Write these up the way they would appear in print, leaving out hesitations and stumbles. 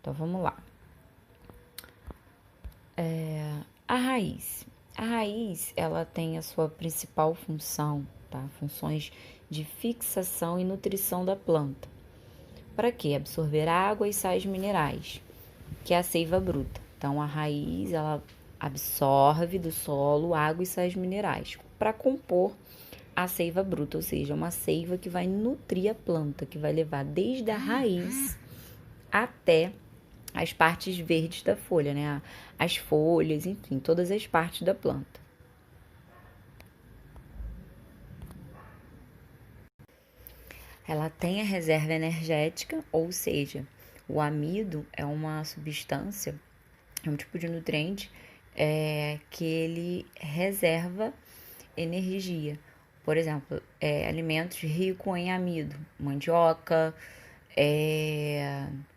Então, vamos lá. A raiz. A raiz, ela tem a sua principal função, tá? Funções de fixação e nutrição da planta. Para quê? Absorver água e sais minerais, que é a seiva bruta. Então, a raiz, ela absorve do solo água e sais minerais para compor a seiva bruta, ou seja, uma seiva que vai nutrir a planta, que vai levar desde a raiz até as partes verdes da folha, né? As folhas, enfim, todas as partes da planta. Ela tem a reserva energética, ou seja, o amido é uma substância, é um tipo de nutriente que ele reserva energia. Por exemplo, alimentos ricos em amido, mandioca,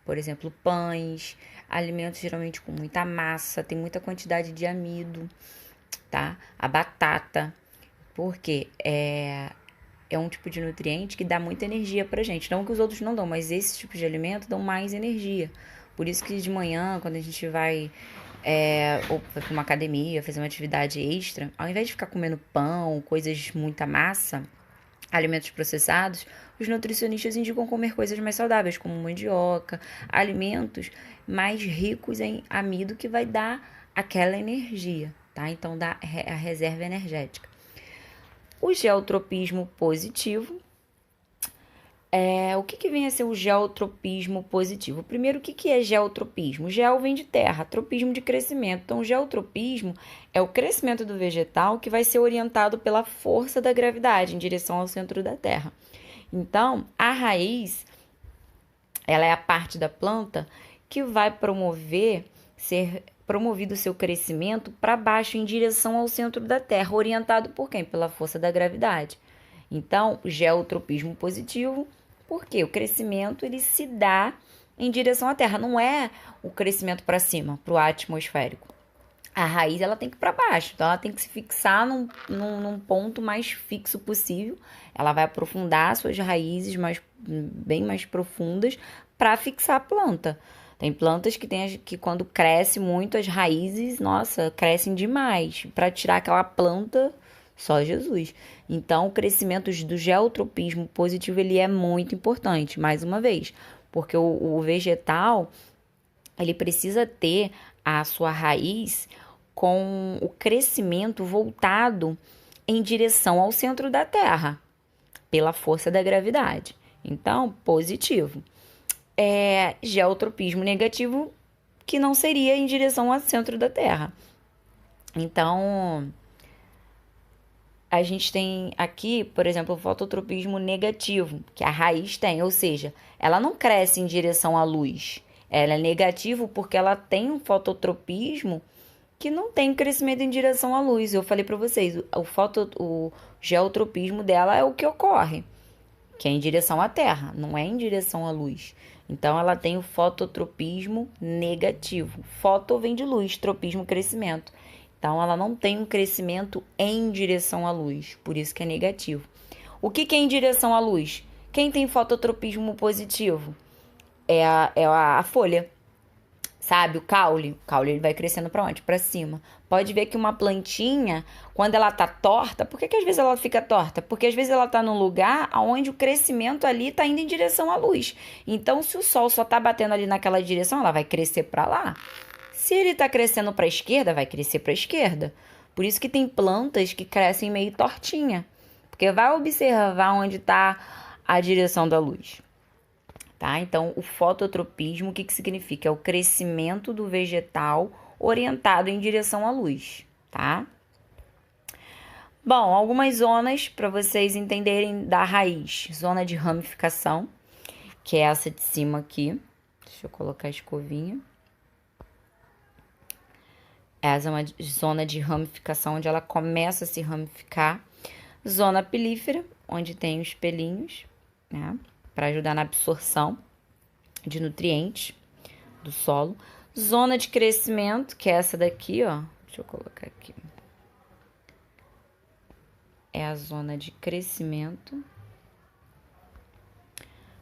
por exemplo, pães, alimentos geralmente com muita massa, tem muita quantidade de amido, tá? A batata, porque é um tipo de nutriente que dá muita energia pra gente. Não que os outros não dão, mas esse tipo de alimento dão mais energia. Por isso que de manhã, quando a gente vai ou vai pra uma academia, fazer uma atividade extra, ao invés de ficar comendo pão, coisas muita massa, alimentos processados, os nutricionistas indicam comer coisas mais saudáveis, como mandioca, alimentos mais ricos em amido que vai dar aquela energia, tá? Então dá a reserva energética. O geotropismo positivo. O que vem a ser o geotropismo positivo? Primeiro, o que é geotropismo? Geo vem de terra, tropismo de crescimento. Então, o geotropismo é o crescimento do vegetal que vai ser orientado pela força da gravidade em direção ao centro da terra. Então, a raiz, ela é a parte da planta que vai ser promovido o seu crescimento para baixo em direção ao centro da terra, orientado por quem? Pela força da gravidade. Então, o geotropismo positivo, porque o crescimento ele se dá em direção à Terra, não é o crescimento para cima, para o atmosférico. A raiz ela tem que ir para baixo, então ela tem que se fixar num ponto mais fixo possível. Ela vai aprofundar suas raízes bem mais profundas para fixar a planta. Tem plantas que quando cresce muito as raízes, nossa, crescem demais. Para tirar aquela planta, só Jesus. Então, o crescimento do geotropismo positivo ele é muito importante, mais uma vez, porque o vegetal ele precisa ter a sua raiz com o crescimento voltado em direção ao centro da Terra, pela força da gravidade. Então, positivo. Geotropismo negativo, que não seria em direção ao centro da Terra. Então, a gente tem aqui, por exemplo, o fototropismo negativo, que a raiz tem, ou seja, ela não cresce em direção à luz. Ela é negativo porque ela tem um fototropismo que não tem crescimento em direção à luz. Eu falei para vocês, o geotropismo dela é o que ocorre, que é em direção à Terra, não é em direção à luz. Então, ela tem o fototropismo negativo. Foto vem de luz, tropismo, crescimento. Então, ela não tem um crescimento em direção à luz, por isso que é negativo. O que é em direção à luz? Quem tem fototropismo positivo? É a folha, sabe? O caule ele vai crescendo para onde? Para cima. Pode ver que uma plantinha, quando ela tá torta, por que às vezes ela fica torta? Porque às vezes ela tá num lugar onde o crescimento ali tá indo em direção à luz. Então, se o sol só tá batendo ali naquela direção, ela vai crescer para lá. Se ele tá crescendo para a esquerda, vai crescer para a esquerda. Por isso que tem plantas que crescem meio tortinha, porque vai observar onde tá a direção da luz. Tá? Então, o fototropismo, o que significa? É o crescimento do vegetal orientado em direção à luz, tá? Bom, algumas zonas para vocês entenderem da raiz. Zona de ramificação, que é essa de cima aqui. Deixa eu colocar a escovinha. Essa é uma zona de ramificação, onde ela começa a se ramificar. Zona pilífera, onde tem os pelinhos, né? Para ajudar na absorção de nutrientes do solo. Zona de crescimento, que é essa daqui, ó. Deixa eu colocar aqui. É a zona de crescimento.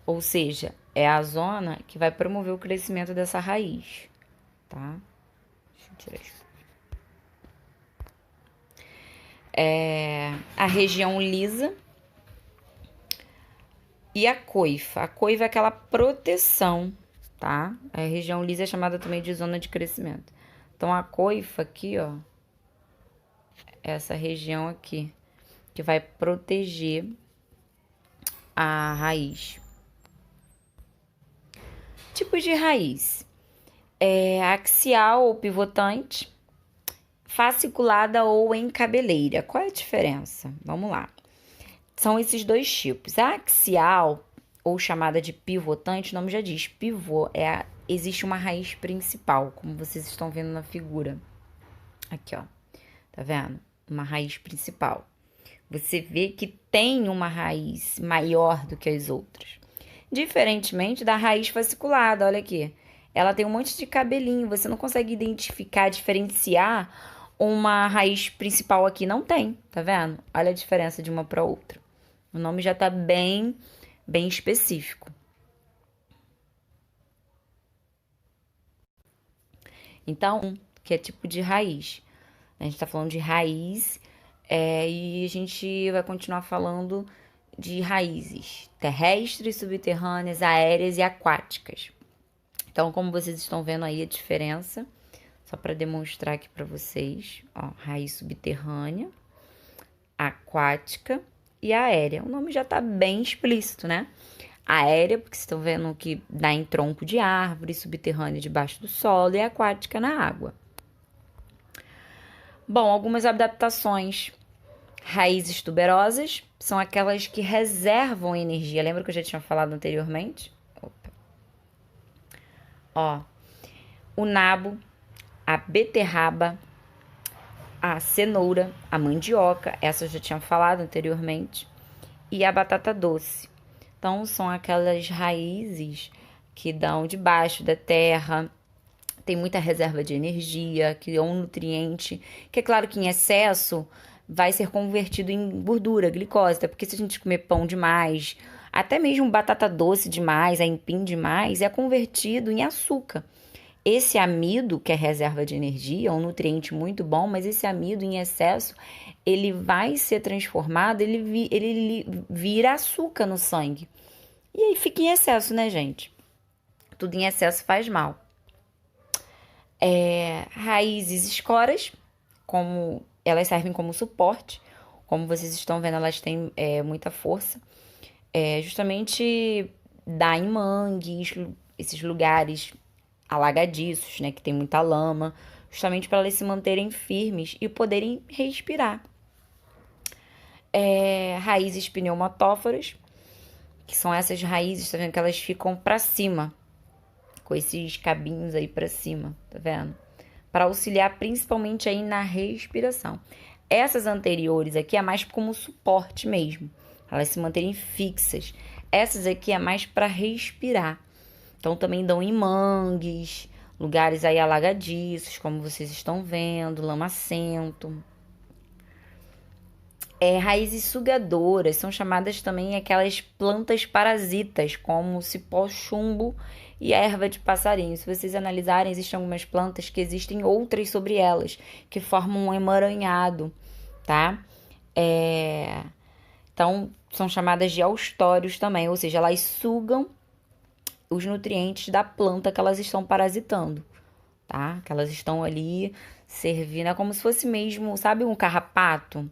Ou seja, é a zona que vai promover o crescimento dessa raiz, tá? Deixa eu tirar isso. A região lisa e a coifa. A coifa é aquela proteção, tá? A região lisa é chamada também de zona de crescimento. Então, a coifa aqui, ó, essa região aqui, que vai proteger a raiz. Tipos de raiz. Axial ou pivotante, fasciculada ou em cabeleira. Qual é a diferença? Vamos lá. São esses dois tipos. A axial, ou chamada de pivotante, o nome já diz, pivô, existe uma raiz principal, como vocês estão vendo na figura. Aqui, ó. Tá vendo? Uma raiz principal. Você vê que tem uma raiz maior do que as outras. Diferentemente da raiz fasciculada, olha aqui. Ela tem um monte de cabelinho, você não consegue identificar, diferenciar uma raiz principal aqui. Não tem, tá vendo? Olha a diferença de uma para outra. O nome já tá bem específico. Então, que é tipo de raiz? A gente tá falando de raiz, e a gente vai continuar falando de raízes terrestres, subterrâneas, aéreas e aquáticas. Então, como vocês estão vendo aí a diferença, só para demonstrar aqui para vocês, ó, raiz subterrânea, aquática e aérea. O nome já tá bem explícito, né? Aérea, porque vocês estão vendo que dá em tronco de árvore, subterrânea debaixo do solo e aquática na água. Bom, algumas adaptações. Raízes tuberosas são aquelas que reservam energia. Lembra que eu já tinha falado anteriormente? Opa. Ó, o nabo, a beterraba, a cenoura, a mandioca, essa eu já tinha falado anteriormente, e a batata doce. Então, são aquelas raízes que dão debaixo da terra, tem muita reserva de energia, que é um nutriente, que é claro que em excesso vai ser convertido em gordura, glicose, até porque se a gente comer pão demais, até mesmo batata doce demais, aipim demais, é convertido em açúcar. Esse amido, que é reserva de energia, é um nutriente muito bom, mas esse amido em excesso, ele vai ser transformado, ele vira açúcar no sangue. E aí fica em excesso, né, gente? Tudo em excesso faz mal. Raízes escoras, como elas servem como suporte. Como vocês estão vendo, elas têm muita força. Justamente dá em mangues, esses lugares alagadiços, né, que tem muita lama, justamente para elas se manterem firmes e poderem respirar. Raízes pneumatóforas, que são essas raízes, tá vendo que elas ficam para cima, com esses cabinhos aí para cima, tá vendo? Para auxiliar principalmente aí na respiração. Essas anteriores aqui é mais como suporte mesmo, elas se manterem fixas. Essas aqui é mais para respirar. Então, também dão em mangues, lugares aí alagadiços, como vocês estão vendo, lamacento. Raízes sugadoras, são chamadas também aquelas plantas parasitas, como o cipó-chumbo e a erva de passarinho. Se vocês analisarem, existem algumas plantas que existem outras sobre elas, que formam um emaranhado, tá? Então, são chamadas de austórios também, ou seja, elas sugam os nutrientes da planta que elas estão parasitando, tá? Que elas estão ali servindo, é como se fosse mesmo, sabe, um carrapato?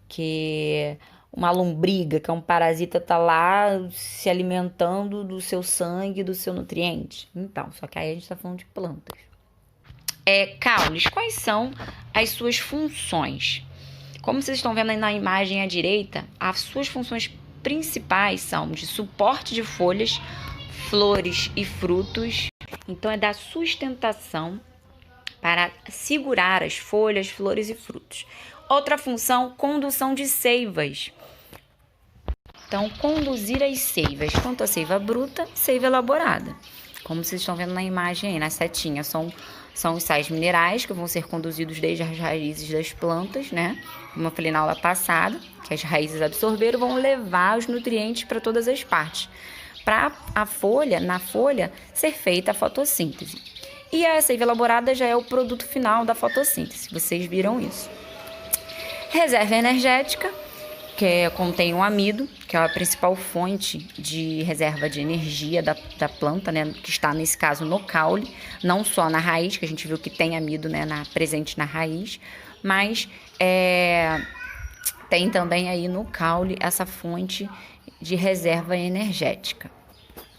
Que uma lombriga, que é um parasita, tá lá se alimentando do seu sangue, do seu nutriente. Então, só que aí a gente tá falando de plantas. Caules, quais são as suas funções? Como vocês estão vendo aí na imagem à direita, as suas funções principais são de suporte de folhas, flores e frutos. Então, é da sustentação para segurar as folhas, flores e frutos. Outra função, condução de seivas. Então, conduzir as seivas, tanto a seiva bruta, seiva elaborada. Como vocês estão vendo na imagem aí, na setinha, são os sais minerais que vão ser conduzidos desde as raízes das plantas, né? Como eu falei na aula passada, que as raízes absorveram, vão levar os nutrientes para todas as partes, para a folha, na folha, ser feita a fotossíntese. E a seiva elaborada já é o produto final da fotossíntese, vocês viram isso. Reserva energética, que contém o amido, que é a principal fonte de reserva de energia da planta, né, que está, nesse caso, no caule, não só na raiz, que a gente viu que tem amido, né, presente na raiz, mas tem também aí no caule essa fonte de reserva energética,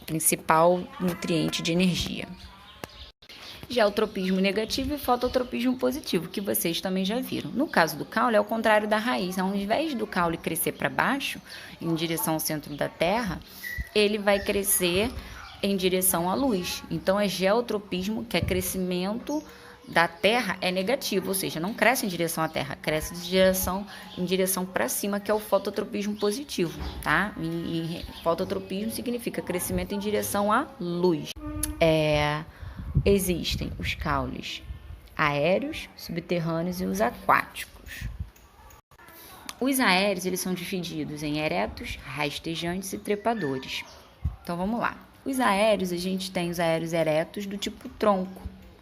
principal nutriente de energia. Já o tropismo negativo e fototropismo positivo, que vocês também já viram. No caso do caule, é o contrário da raiz. Ao invés do caule crescer para baixo, em direção ao centro da Terra, ele vai crescer em direção à luz. Então, é geotropismo, que é crescimento da Terra, é negativo, ou seja, não cresce em direção à Terra, cresce em direção para cima, que é o fototropismo positivo, tá? E fototropismo significa crescimento em direção à luz. Existem os caules aéreos, subterrâneos e os aquáticos. Os aéreos, eles são divididos em eretos, rastejantes e trepadores. Então, vamos lá. Os aéreos, a gente tem os aéreos eretos do tipo tronco,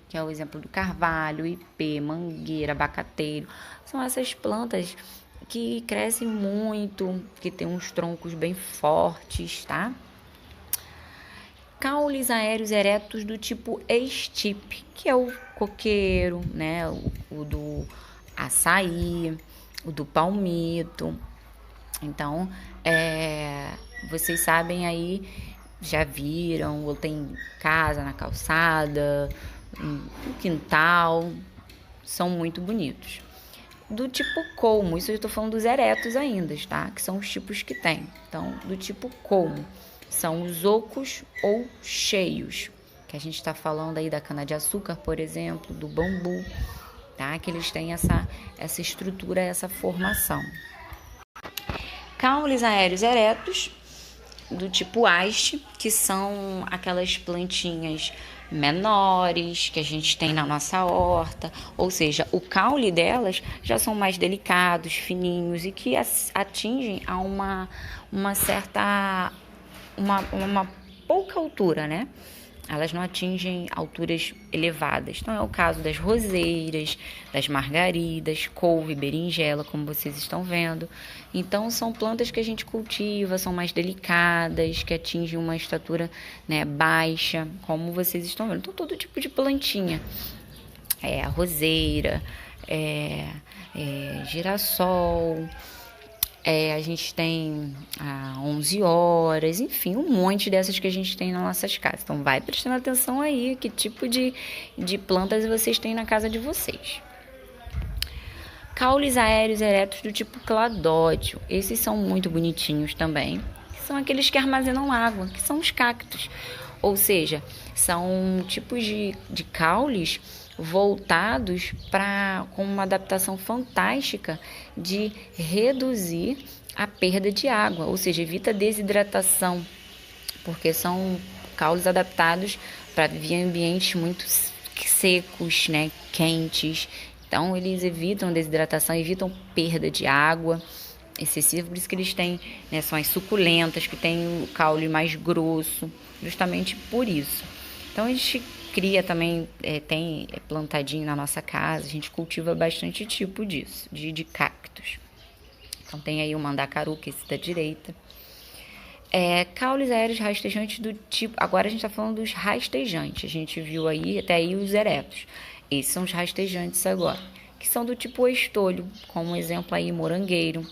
que é o exemplo do carvalho, ipê, mangueira, abacateiro. São essas plantas que crescem muito, que tem uns troncos bem fortes, tá? Caules aéreos eretos do tipo estipe, que é o coqueiro, né? O do açaí, o do palmito. Então, vocês sabem aí, já viram, ou tem casa na calçada, no quintal, são muito bonitos. Do tipo colmo, isso eu estou falando dos eretos ainda, tá? Que são os tipos que tem. Então, do tipo colmo, são os ocos ou cheios, que a gente está falando aí da cana-de-açúcar, por exemplo, do bambu, tá? Que eles têm essa estrutura, essa formação. Caules aéreos eretos, do tipo haste, que são aquelas plantinhas menores que a gente tem na nossa horta, ou seja, o caule delas já são mais delicados, fininhos e que atingem a uma certa uma pouca altura, né? Elas não atingem alturas elevadas. Então, é o caso das roseiras, das margaridas, couve, berinjela, como vocês estão vendo. Então, são plantas que a gente cultiva, são mais delicadas, que atingem uma estatura, né, baixa, como vocês estão vendo. Então, todo tipo de plantinha. A roseira, girassol... a gente tem 11 horas, enfim, um monte dessas que a gente tem nas nossas casas. Então, vai prestando atenção aí, que tipo de plantas vocês têm na casa de vocês. Caules aéreos eretos do tipo cladódio. Esses são muito bonitinhos também. São aqueles que armazenam água, que são os cactos. Ou seja, são tipos de caules voltados com uma adaptação fantástica de reduzir a perda de água, ou seja, evita a desidratação, porque são caules adaptados para viver em ambientes muito secos, né, quentes. Então, eles evitam a desidratação, evitam perda de água excessiva, por isso que eles têm, né, são as suculentas, que têm o caule mais grosso, justamente por isso. Então, a gente cria também, tem plantadinho na nossa casa, a gente cultiva bastante tipo disso, de cactos. Então, tem aí o mandacaru, que é esse da direita. Caules aéreos rastejantes do tipo... Agora a gente está falando dos rastejantes, a gente viu aí até aí os eretos. Esses são os rastejantes agora, que são do tipo estolho, como exemplo aí morangueiro.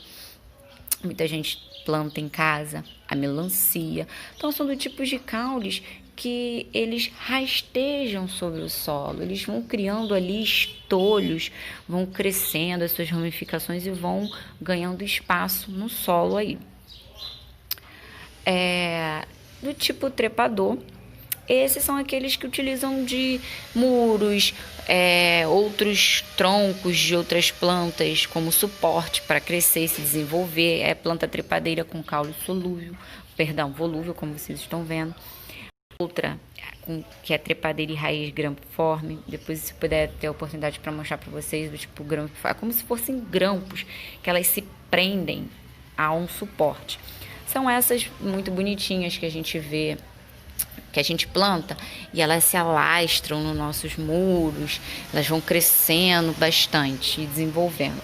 Muita gente planta em casa, a melancia. Então, são do tipo de caules que eles rastejam sobre o solo, eles vão criando ali estolhos, vão crescendo as suas ramificações e vão ganhando espaço no solo aí. Do tipo trepador, esses são aqueles que utilizam de muros, outros troncos de outras plantas como suporte para crescer e se desenvolver. É planta trepadeira com caule volúvel, como vocês estão vendo. Outra, que é trepadeira e raiz grampiforme. Depois, se puder ter a oportunidade para mostrar para vocês, do tipo grampiforme, é como se fossem grampos, que elas se prendem a um suporte. São essas muito bonitinhas que a gente vê, que a gente planta, e elas se alastram nos nossos muros, elas vão crescendo bastante e desenvolvendo.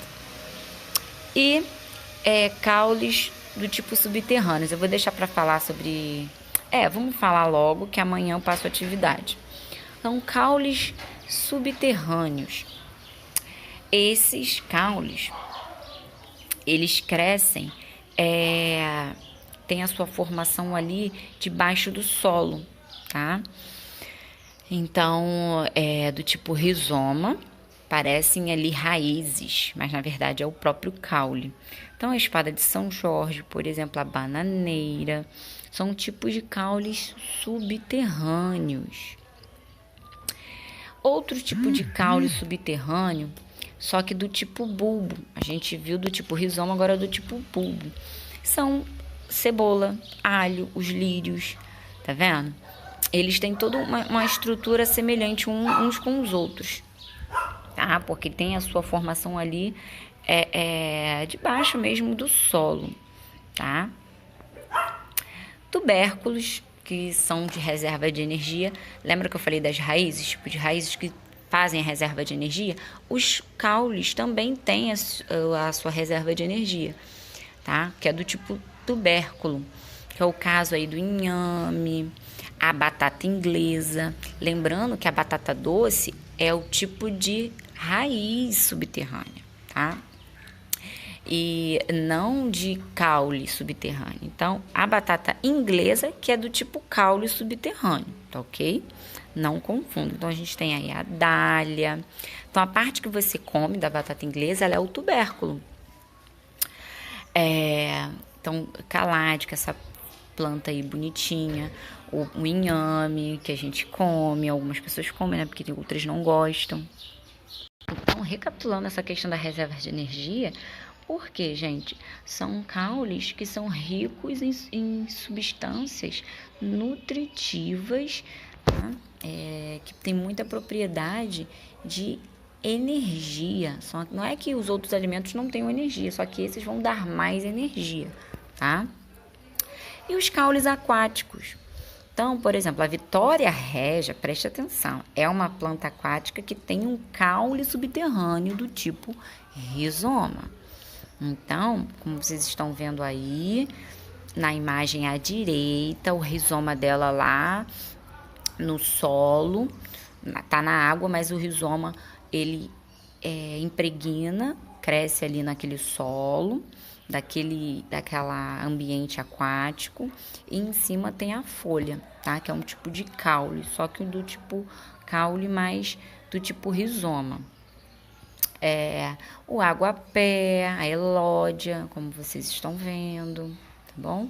E caules do tipo subterrâneos. Eu vou deixar para falar sobre... vamos falar logo, que amanhã eu passo atividade. Então, caules subterrâneos. Esses caules, eles crescem, tem a sua formação ali debaixo do solo, tá? Então, do tipo rizoma, parecem ali raízes, mas na verdade é o próprio caule. Então, a espada de São Jorge, por exemplo, a bananeira, são tipos de caules subterrâneos. Outro tipo de caule subterrâneo, só que do tipo bulbo. A gente viu do tipo rizoma, agora do tipo bulbo. São cebola, alho, os lírios, tá vendo? Eles têm toda uma estrutura semelhante uns com os outros, tá? Porque tem a sua formação ali debaixo mesmo do solo, tá? Tubérculos, que são de reserva de energia. Lembra que eu falei das raízes? Tipo de raízes que fazem a reserva de energia? Os caules também têm a sua reserva de energia, tá? Que é do tipo tubérculo, que é o caso aí do inhame, a batata inglesa. Lembrando que a batata doce é o tipo de raiz subterrânea, tá? E não de caule subterrâneo. Então, a batata inglesa, que é do tipo caule subterrâneo, tá ok? Não confunda. Então, a gente tem aí a dália. Então, a parte que você come da batata inglesa, ela é o tubérculo. Então, caládica, essa planta aí bonitinha. O inhame, que a gente come. Algumas pessoas comem, né? Porque outras não gostam. Então, recapitulando essa questão da reserva de energia... Porque, gente, são caules que são ricos em substâncias nutritivas, tá? Que tem muita propriedade de energia. Não é que os outros alimentos não tenham energia, só que esses vão dar mais energia, tá? E os caules aquáticos. Então, por exemplo, a Vitória régia, preste atenção, é uma planta aquática que tem um caule subterrâneo do tipo rizoma. Então, como vocês estão vendo aí, na imagem à direita, o rizoma dela lá no solo, tá na água, mas o rizoma, ele impregna, cresce ali naquele solo, daquela ambiente aquático, e em cima tem a folha, tá? Que é um tipo de caule, só que do tipo caule mais do tipo rizoma. O aguapé, a elódia, como vocês estão vendo, tá bom?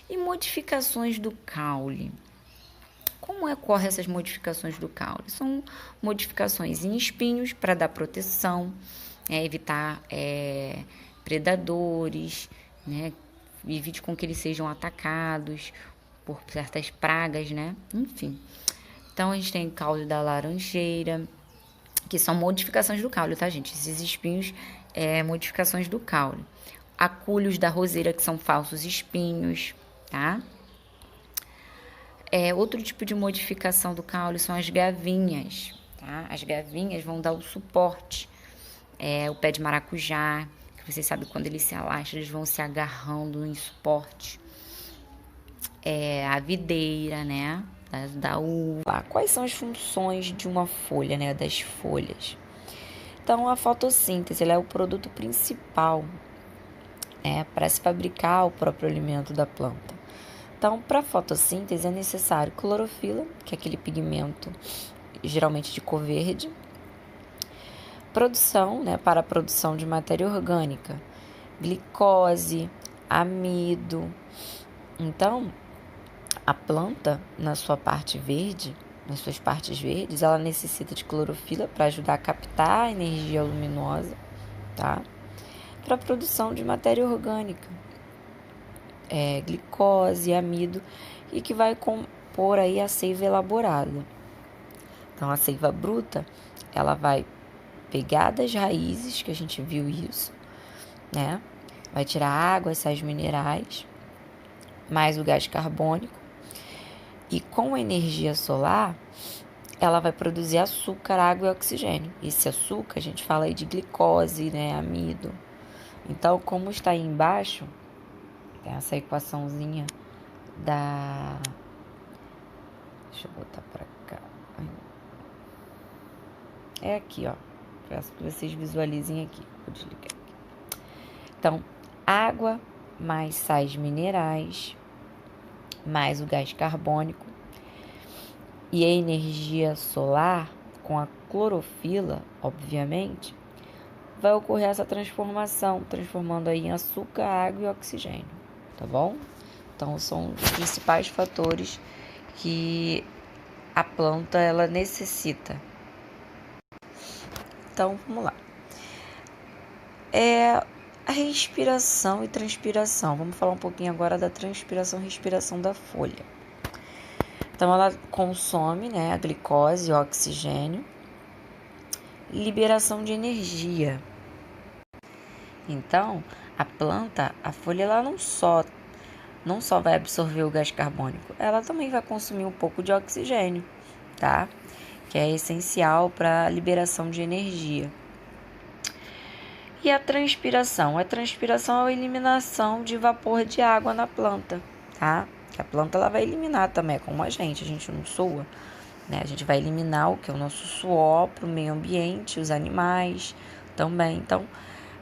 E modificações do caule. Como ocorrem essas modificações do caule? São modificações em espinhos para dar proteção, evitar predadores, né? Evite com que eles sejam atacados por certas pragas, né? Enfim. Então, a gente tem o caule da laranjeira, que são modificações do caule, tá, gente? Esses espinhos modificações do caule. Acúlios da roseira, que são falsos espinhos, tá? Outro tipo de modificação do caule são as gavinhas, tá? As gavinhas vão dar o suporte. O pé de maracujá, que vocês sabem, quando eles se alastram, eles vão se agarrando em suporte. A videira, né? Da uva. Quais são as funções de uma folha, né? Das folhas. Então, a fotossíntese, ela é o produto principal para se fabricar o próprio alimento da planta. Então, para a fotossíntese é necessário clorofila, que é aquele pigmento geralmente de cor verde. Produção, né? Para a produção de matéria orgânica. Glicose, amido. Então, a planta, na sua parte verde, nas suas partes verdes, ela necessita de clorofila para ajudar a captar a energia luminosa, tá? Para a produção de matéria orgânica, glicose, amido, e que vai compor aí a seiva elaborada. Então, a seiva bruta, ela vai pegar das raízes, que a gente viu isso, né? Vai tirar água, sais minerais, mais o gás carbônico. E com a energia solar, ela vai produzir açúcar, água e oxigênio. Esse açúcar, a gente fala aí de glicose, né, amido. Então, como está aí embaixo, tem essa equaçãozinha da... Deixa eu botar pra cá. É aqui, ó. Peço que vocês visualizem aqui. Vou desligar aqui. Então, água mais sais minerais, mais o gás carbônico e a energia solar com a clorofila, obviamente, vai ocorrer essa transformação, transformando aí em açúcar, água e oxigênio, tá bom? Então, são os principais fatores que a planta ela necessita. Então, vamos lá. A respiração e transpiração. Vamos falar um pouquinho agora da transpiração e respiração da folha. Então, ela consome, né, a glicose, o oxigênio, liberação de energia. Então, a planta, a folha, ela não só vai absorver o gás carbônico, ela também vai consumir um pouco de oxigênio, tá? Que é essencial para a liberação de energia. E a transpiração? A transpiração é a eliminação de vapor de água na planta, tá? Que a planta ela vai eliminar também, como a gente não sua, né? A gente vai eliminar o que é o nosso suor para o meio ambiente, os animais também. Então,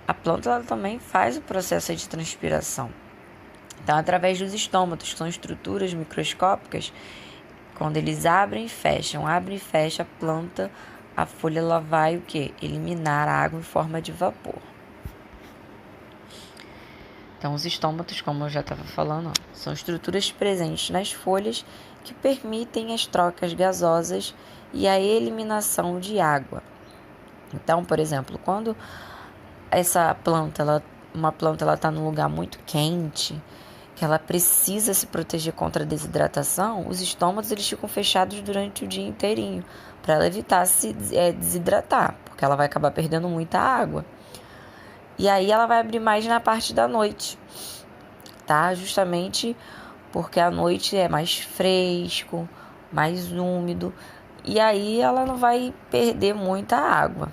a planta ela também faz o processo de transpiração. Então, através dos estômatos, que são estruturas microscópicas, quando eles abrem e fecham a planta, a folha ela vai o quê? Eliminar a água em forma de vapor. Então, os estômatos, como eu já estava falando, são estruturas presentes nas folhas que permitem as trocas gasosas e a eliminação de água. Então, por exemplo, quando essa planta, uma planta está num lugar muito quente, que ela precisa se proteger contra a desidratação, os estômatos eles ficam fechados durante o dia inteirinho, para ela evitar se desidratar, porque ela vai acabar perdendo muita água. E aí ela vai abrir mais na parte da noite, tá? Justamente porque a noite é mais fresco, mais úmido, e aí ela não vai perder muita água,